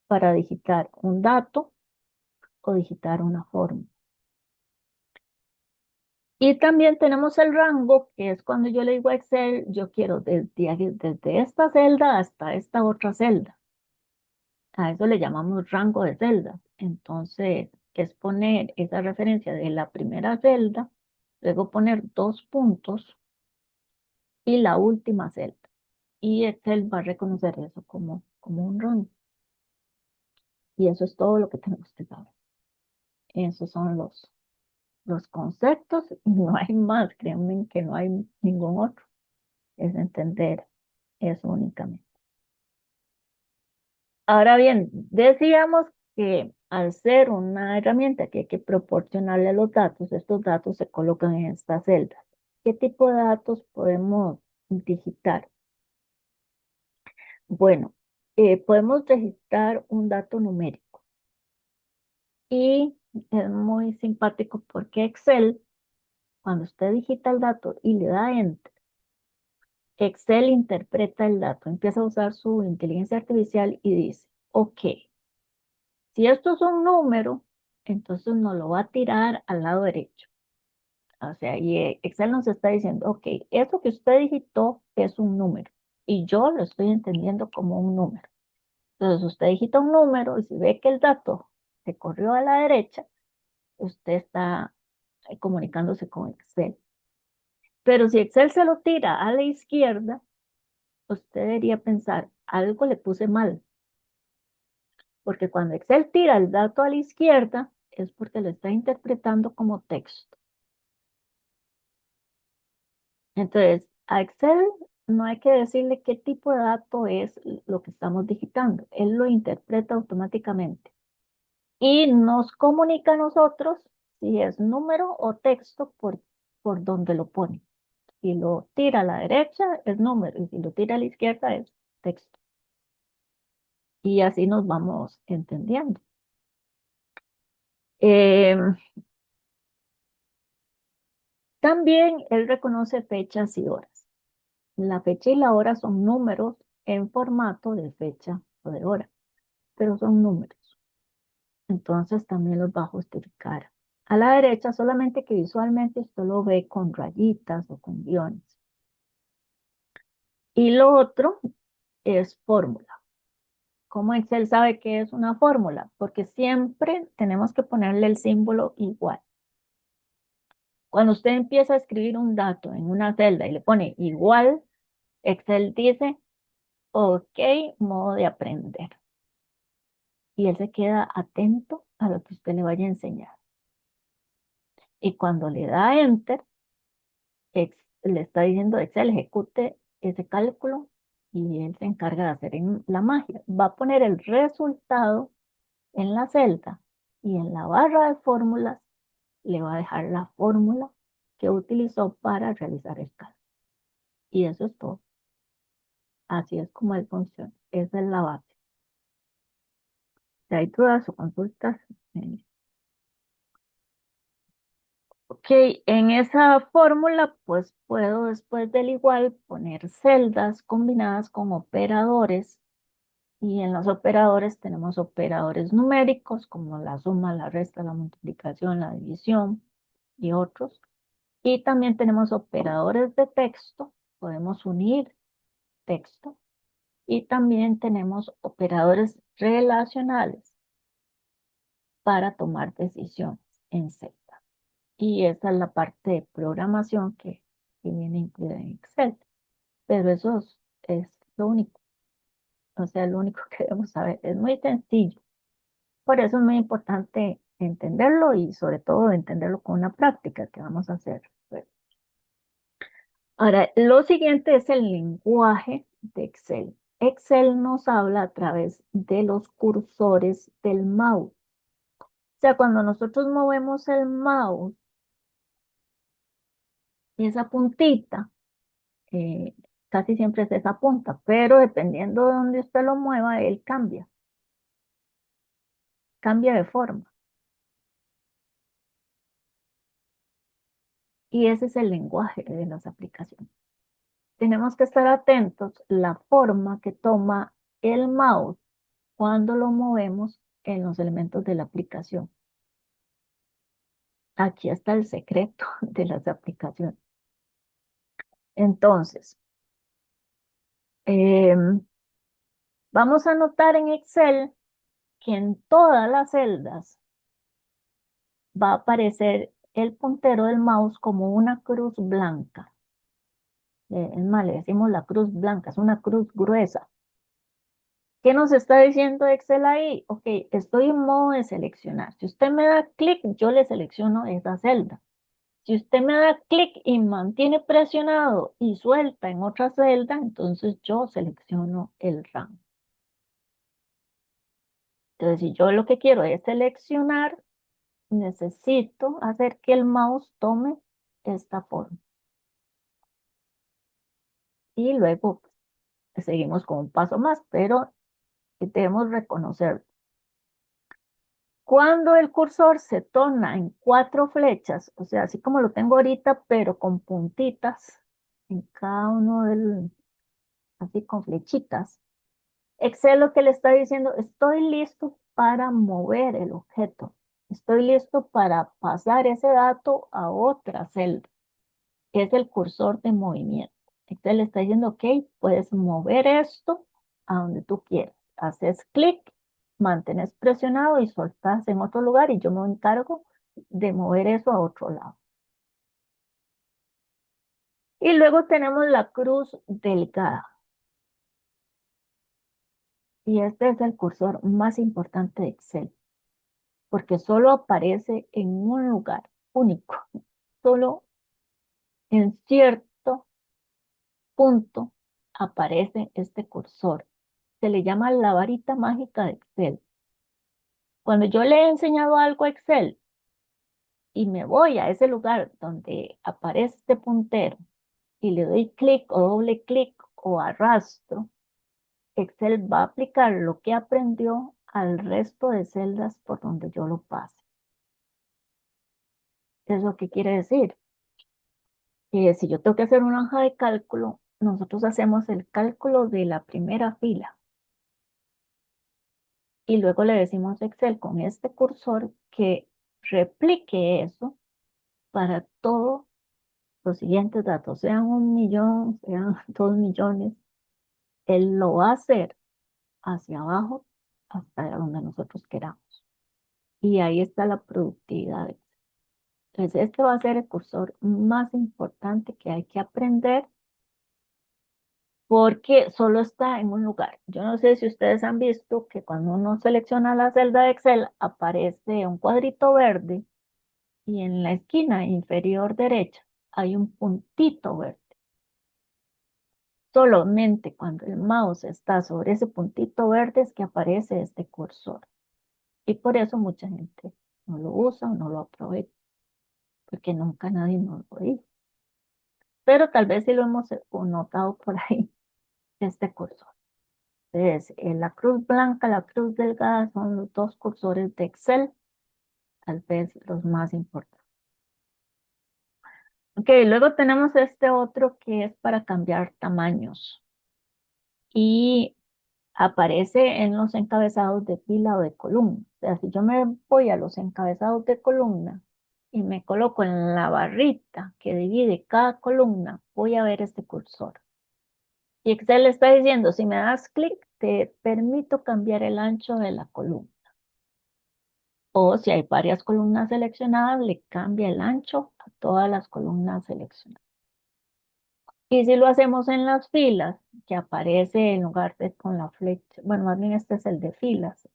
[SPEAKER 1] para digitar un dato o digitar una fórmula. Y también tenemos el rango, que es cuando yo le digo a Excel, yo quiero desde esta celda hasta esta otra celda. A eso le llamamos rango de celdas. Entonces, es poner esa referencia de la primera celda, luego poner dos puntos y la última celda. Y Excel va a reconocer eso como un rango. Y eso es todo lo que tenemos que saber. Esos son los conceptos y no hay más. Créanme que no hay ningún otro. Es entender eso únicamente. Ahora bien, decíamos que al ser una herramienta que hay que proporcionarle los datos, estos datos se colocan en estas celdas. ¿Qué tipo de datos podemos digitar? Bueno, podemos registrar un dato numérico y es muy simpático porque Excel, cuando usted digita el dato y le da Enter, Excel interpreta el dato, empieza a usar su inteligencia artificial y dice, ok, si esto es un número, entonces nos lo va a tirar al lado derecho. O sea, y Excel nos está diciendo, ok, eso que usted digitó es un número y yo lo estoy entendiendo como un número. Entonces usted digita un número y si ve que el dato se corrió a la derecha, usted está comunicándose con Excel. Pero si Excel se lo tira a la izquierda, usted debería pensar, algo le puse mal, porque cuando Excel tira el dato a la izquierda es porque lo está interpretando como texto. Entonces, a Excel no hay que decirle qué tipo de dato es lo que estamos digitando. Él lo interpreta automáticamente y nos comunica a nosotros si es número o texto por donde lo pone. Si lo tira a la derecha es número y si lo tira a la izquierda es texto. Y así nos vamos entendiendo. Em, También él reconoce fechas y horas. La fecha y la hora son números en formato de fecha o de hora, pero son números. Entonces también los va a justificar. A la derecha, solamente que visualmente usted lo ve con rayitas o con guiones. Y lo otro es fórmula. ¿Cómo Excel sabe que es una fórmula? Porque siempre tenemos que ponerle el símbolo igual. Cuando usted empieza a escribir un dato en una celda y le pone igual, Excel dice, ok, modo de aprender. Y él se queda atento a lo que usted le vaya a enseñar. Y cuando le da Enter, le está diciendo a Excel, ejecute ese cálculo y él se encarga de hacer la magia. Va a poner el resultado en la celda y en la barra de fórmulas le va a dejar la fórmula que utilizó para realizar el cálculo. Y eso es todo. Así es como él funciona. Esa es la base. Si hay dudas o consultas, eh, ok, en esa fórmula pues puedo después del igual poner celdas combinadas con operadores y en los operadores tenemos operadores numéricos como la suma, la resta, la multiplicación, la división y otros. Y también tenemos operadores de texto, podemos unir texto y también tenemos operadores relacionales para tomar decisiones en Z. Y esa es la parte de programación que viene incluida en Excel. Pero eso es lo único, o sea, lo único que debemos saber. Es muy sencillo. Por eso es muy importante entenderlo y sobre todo entenderlo con una práctica que vamos a hacer. Pues, ahora, lo siguiente es el lenguaje de Excel. Excel nos habla a través de los cursores del mouse. O sea, cuando nosotros movemos el mouse, esa puntita, eh, casi siempre es esa punta, pero dependiendo de dónde usted lo mueva, él cambia de forma. Y ese es el lenguaje de las aplicaciones. Tenemos que estar atentos la forma que toma el mouse cuando lo movemos en los elementos de la aplicación. Aquí está el secreto de las aplicaciones. Entonces, em, vamos a notar en Excel que en todas las celdas va a aparecer el puntero del mouse como una cruz blanca. Es más, le decimos la cruz blanca, es una cruz gruesa. ¿Qué nos está diciendo Excel ahí? Ok, estoy en modo de seleccionar. Si usted me da clic, yo le selecciono esa celda. Si usted me da clic y mantiene presionado y suelta en otra celda, entonces yo selecciono el rango. Entonces, si yo lo que quiero es seleccionar, necesito hacer que el mouse tome esta forma. Y luego seguimos con un paso más, pero debemos reconocer. Cuando el cursor se torna en cuatro flechas, o sea, así como lo tengo ahorita, pero con puntitas en cada uno del, así con flechitas, Excel lo que le está diciendo, estoy listo para mover el objeto. Estoy listo para pasar ese dato a otra celda. Es el cursor de movimiento. Excel le está diciendo, ok, puedes mover esto a donde tú quieras. Haces clic, mantienes presionado y soltas en otro lugar y yo me encargo de mover eso a otro lado. Y luego tenemos la cruz delgada. Y este es el cursor más importante de Excel, porque solo aparece en un lugar único, solo en cierto punto aparece este cursor. Se le llama la varita mágica de Excel. Cuando yo le he enseñado algo a Excel y me voy a ese lugar donde aparece este puntero y le doy clic o doble clic o arrastro, Excel va a aplicar lo que aprendió al resto de celdas por donde yo lo pase. ¿Eso qué quiere decir? Que si yo tengo que hacer una hoja de cálculo, nosotros hacemos el cálculo de la primera fila y luego le decimos a Excel con este cursor que replique eso para todos los siguientes datos, sean 1 millón, sean 2 millones, él lo va a hacer hacia abajo hasta donde nosotros queramos. Y ahí está la productividad. Entonces, este va a ser el cursor más importante que hay que aprender porque solo está en un lugar. Yo no sé si ustedes han visto que cuando uno selecciona la celda de Excel aparece un cuadrito verde y en la esquina inferior derecha hay un puntito verde. Solamente cuando el mouse está sobre ese puntito verde es que aparece este cursor. Y por eso mucha gente no lo usa o no lo aprovecha, porque nunca nadie nos lo dice. Pero tal vez sí lo hemos notado por ahí, este cursor. Entonces, la cruz blanca, la cruz delgada son los dos cursores de Excel, tal vez los más importantes. Ok, luego tenemos este otro que es para cambiar tamaños. Y aparece en los encabezados de fila o de columna. O sea, si yo me voy a los encabezados de columna y me coloco en la barrita que divide cada columna, voy a ver este cursor. Y Excel está diciendo, si me das clic, te permito cambiar el ancho de la columna. O si hay varias columnas seleccionadas, le cambia el ancho a todas las columnas seleccionadas. Y si lo hacemos en las filas, que aparece en lugar de con la flecha, bueno, más bien este es el de filas,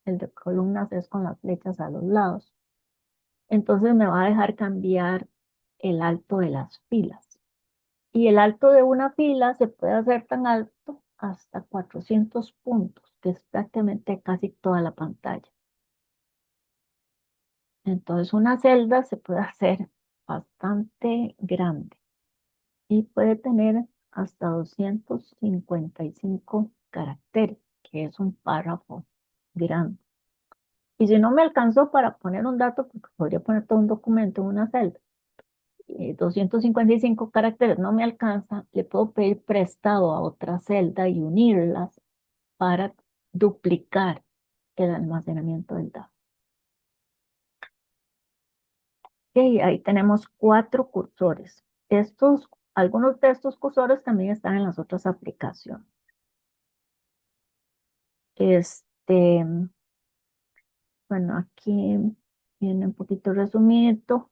[SPEAKER 1] el de columnas es con las flechas a los lados. Entonces me va a dejar cambiar el alto de las filas. Y el alto de una fila se puede hacer tan alto hasta 400 puntos, que es prácticamente casi toda la pantalla. Entonces una celda se puede hacer bastante grande y puede tener hasta 255 caracteres, que es un párrafo grande. Y si no me alcanzó para poner un dato, porque podría poner todo un documento en una celda, 255 caracteres no me alcanza, le puedo pedir prestado a otra celda y unirlas para duplicar el almacenamiento del dato. Ok, ahí tenemos cuatro cursores. Algunos de estos cursores también están en las otras aplicaciones. Este, bueno, aquí viene un poquito resumido.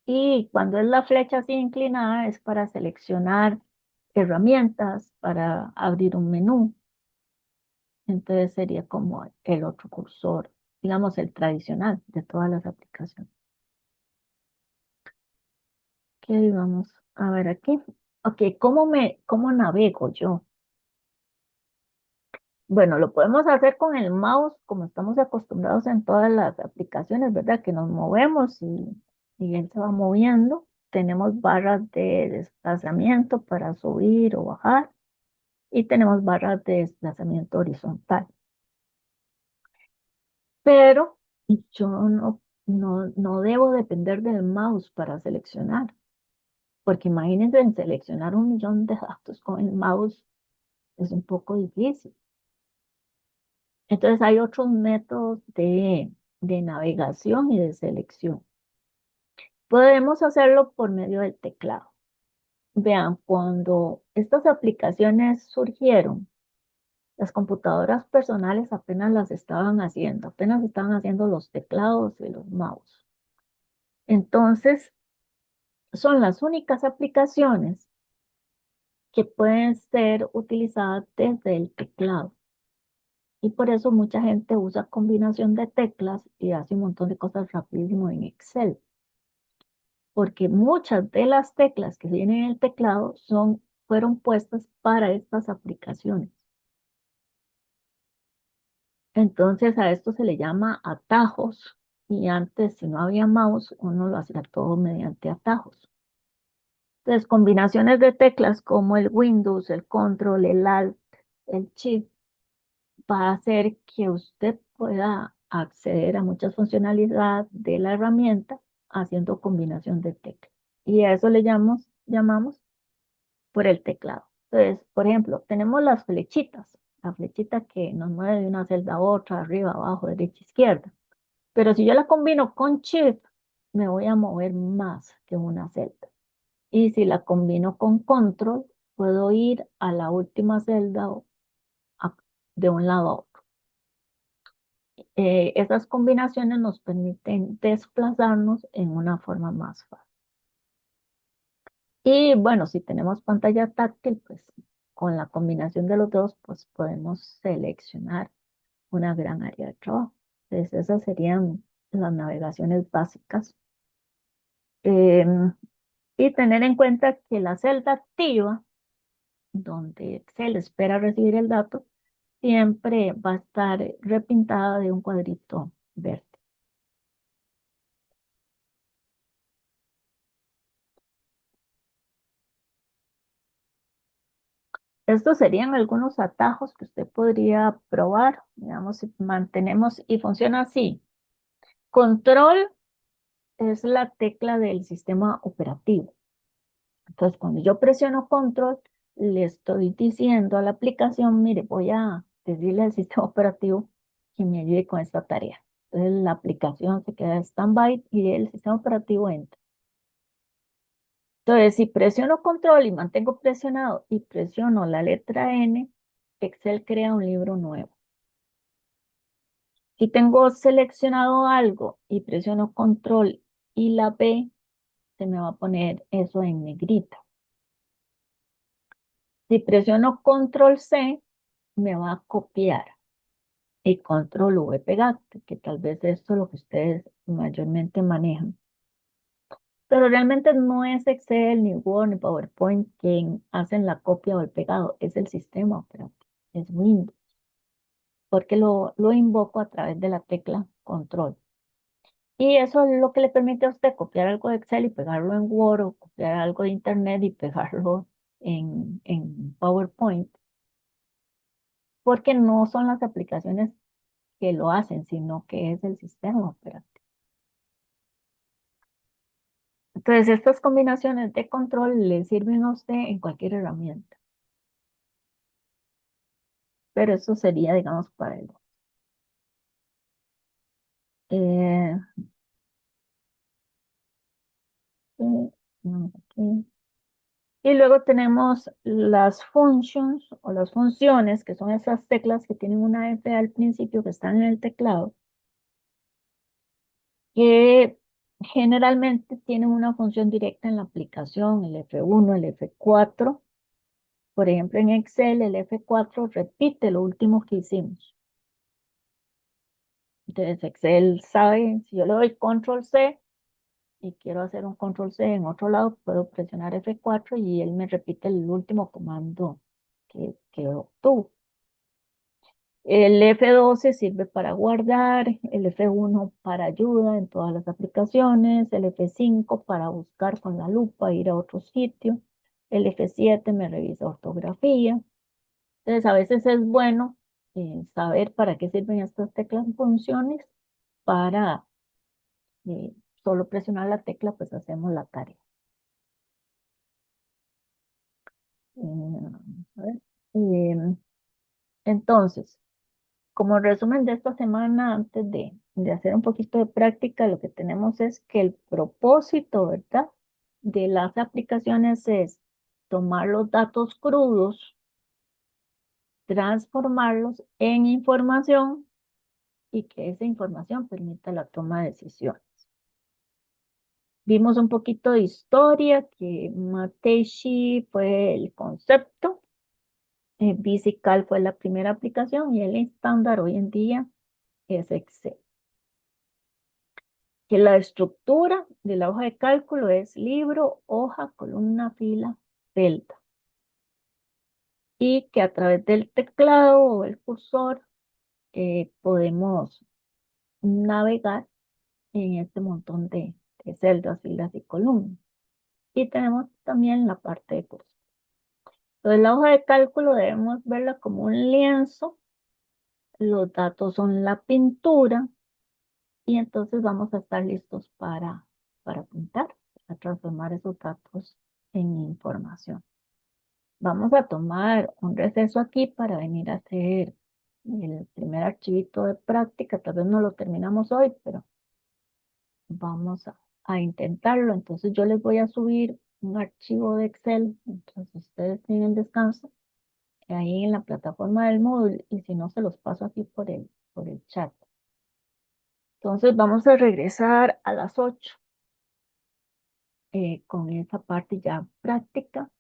[SPEAKER 1] Y cuando es la flecha así inclinada es para seleccionar herramientas, para abrir un menú. Entonces sería como el otro cursor, digamos el tradicional de todas las aplicaciones. Ok, vamos a ver aquí. Ok, ¿cómo navego yo? Bueno, lo podemos hacer con el mouse, como estamos acostumbrados en todas las aplicaciones, ¿verdad? Que nos movemos y él se va moviendo. Tenemos barras de desplazamiento para subir o bajar y tenemos barras de desplazamiento horizontal. Pero yo no debo depender del mouse para seleccionar, porque imagínense en seleccionar 1 millón de datos con el mouse es un poco difícil. Entonces hay otros métodos de navegación y de selección. Podemos hacerlo por medio del teclado. Vean, cuando estas aplicaciones surgieron, las computadoras personales apenas estaban haciendo los teclados y los mouse. Entonces, son las únicas aplicaciones que pueden ser utilizadas desde el teclado. Y por eso mucha gente usa combinación de teclas y hace un montón de cosas rapidísimo en Excel. Porque muchas de las teclas que vienen en el teclado fueron puestas para estas aplicaciones. Entonces a esto se le llama atajos y antes si no había mouse uno lo hacía todo mediante atajos. Entonces combinaciones de teclas como el Windows, el Control, el Alt, el Shift va a hacer que usted pueda acceder a muchas funcionalidades de la herramienta haciendo combinación de teclas. Y a eso le llamamos por el teclado. Entonces, por ejemplo, tenemos las flechitas, la flechita que nos mueve de una celda a otra, arriba, abajo, derecha, izquierda. Pero si yo la combino con Shift, me voy a mover más que una celda. Y si la combino con Control, puedo ir a la última celda a- de un lado a otro. Esas combinaciones nos permiten desplazarnos en una forma más fácil. Y bueno, si tenemos pantalla táctil, pues con la combinación de los dos, pues podemos seleccionar una gran área de trabajo. Entonces, esas serían las navegaciones básicas. Em, y tener en cuenta que la celda activa, donde Excel espera recibir el dato, siempre va a estar repintada de un cuadrito verde. Estos serían algunos atajos que usted podría probar. Digamos, si mantenemos y funciona así. Control es la tecla del sistema operativo. Entonces, cuando yo presiono control, le estoy diciendo a la aplicación, mire, voy a decirle al sistema operativo que me ayude con esta tarea. Entonces, la aplicación se queda en stand-by y el sistema operativo entra. Entonces, si presiono control y mantengo presionado y presiono la letra N, Excel crea un libro nuevo. Si tengo seleccionado algo y presiono control y la B, se me va a poner eso en negrita. Si presiono control C, me va a copiar y control V pegar, que tal vez esto es lo que ustedes mayormente manejan. Pero realmente no es Excel, ni Word, ni PowerPoint quien hacen la copia o el pegado, es el sistema operativo, es Windows, porque lo invoco a través de la tecla control. Y eso es lo que le permite a usted copiar algo de Excel y pegarlo en Word o copiar algo de Internet y pegarlo en PowerPoint, porque no son las aplicaciones que lo hacen, sino que es el sistema operativo. Entonces, estas combinaciones de control le sirven a usted en cualquier herramienta, pero eso sería, digamos, para él. Aquí. Y luego tenemos las functions o las funciones, que son esas teclas que tienen una F al principio que están en el teclado, que generalmente tienen una función directa en la aplicación, el F1, el F4. Por ejemplo, en Excel, el F4 repite lo último que hicimos. Entonces, Excel sabe, si yo le doy Control C y quiero hacer un Control C en otro lado, puedo presionar F4 y él me repite el último comando que obtuvo. El F12 sirve para guardar, el F1 para ayuda en todas las aplicaciones, el F5 para buscar con la lupa, ir a otro sitio, el F7 me revisa ortografía. Entonces, a veces es bueno saber para qué sirven estas teclas y funciones para eh, solo presionar la tecla, pues hacemos la tarea. Vamos a ver. Entonces, como resumen de esta semana, antes de hacer un poquito de práctica, lo que tenemos es que el propósito, ¿verdad? De las aplicaciones es tomar los datos crudos, transformarlos en información y que esa información permita la toma de decisiones. Vimos un poquito de historia, que Mateishi fue el concepto, VisiCalc fue la primera aplicación y el estándar hoy en día es Excel. Que la estructura de la hoja de cálculo es libro, hoja, columna, fila, celda. Y que a través del teclado o el cursor podemos navegar en este montón de celdas, filas y columnas. Y tenemos también la parte de cursor. Entonces, la hoja de cálculo debemos verla como un lienzo. Los datos son la pintura y entonces vamos a estar listos para pintar, para transformar esos datos en información. Vamos a tomar un receso aquí para venir a hacer el primer archivito de práctica. Tal vez no lo terminamos hoy, pero vamos a intentarlo. Entonces yo les voy a subir un archivo de Excel mientras ustedes tienen descanso ahí en la plataforma del Moodle y si no se los paso aquí por el chat. Entonces vamos a regresar a las 8 con esa parte ya práctica